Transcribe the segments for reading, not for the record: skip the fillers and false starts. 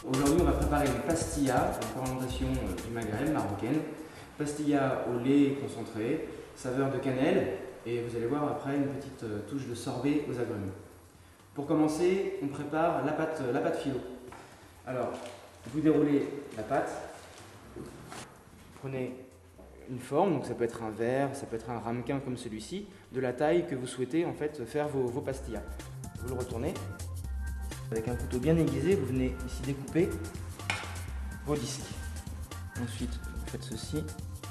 Aujourd'hui, on va préparer une pastilla, une fermentation du Maghreb marocaine. Pastilla au lait concentré, saveur de cannelle, et vous allez voir après une petite touche de sorbet aux agrumes. Pour commencer, on prépare la pâte philo. Alors, vous déroulez la pâte, prenez une forme, donc ça peut être un verre, ça peut être un ramequin comme celui-ci, de la taille que vous souhaitez en fait faire vos pastillas. Vous le retournez. Avec un couteau bien aiguisé, vous venez ici découper vos disques. Ensuite, vous faites ceci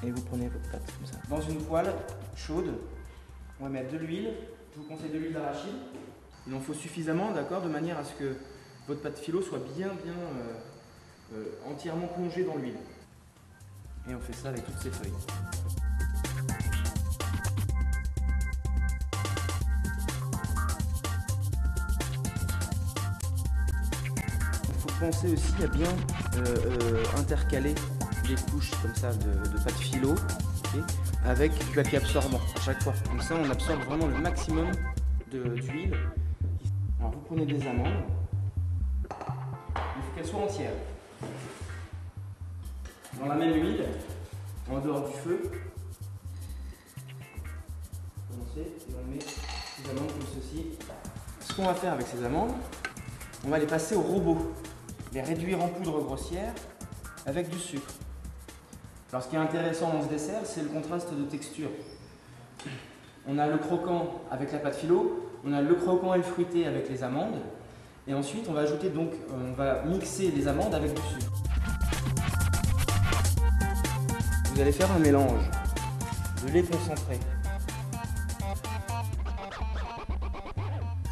et vous prenez votre pâte comme ça. Dans une poêle chaude, on va mettre de l'huile. Je vous conseille de l'huile d'arachide. Il en faut suffisamment, d'accord, de manière à ce que votre pâte philo soit bien entièrement plongée dans l'huile. Et on fait ça avec toutes ces feuilles. Pensez aussi à bien intercaler des couches comme ça de pâte philo, okay, avec du papier absorbant à chaque fois. Comme ça, on absorbe vraiment le maximum d'huile. Alors, vous prenez des amandes. Il faut qu'elles soient entières. Dans la même huile, en dehors du feu, et on met des amandes comme ceci. Ce qu'on va faire avec ces amandes, on va les passer au robot. Les réduire en poudre grossière avec du sucre. Alors ce qui est intéressant dans ce dessert, c'est le contraste de texture. On a le croquant avec la pâte philo, on a le croquant et le fruité avec les amandes, et ensuite on va ajouter donc, on va mixer les amandes avec du sucre. Vous allez faire un mélange de lait concentré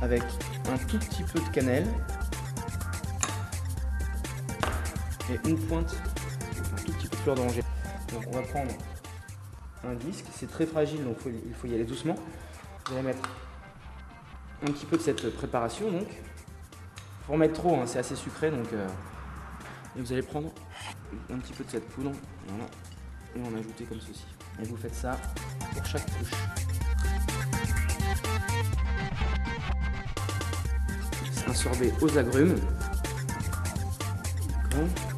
avec un tout petit peu de cannelle et une pointe, un tout petit peu de fleur d'oranger. Donc on va prendre un disque, c'est très fragile donc il faut y aller doucement. Vous allez mettre un petit peu de cette préparation donc. Il faut en mettre trop, hein, c'est assez sucré donc. Et vous allez prendre un petit peu de cette poudre, voilà, et en ajouter comme ceci. Et vous faites ça pour chaque couche. Un sorbet aux agrumes. D'accord.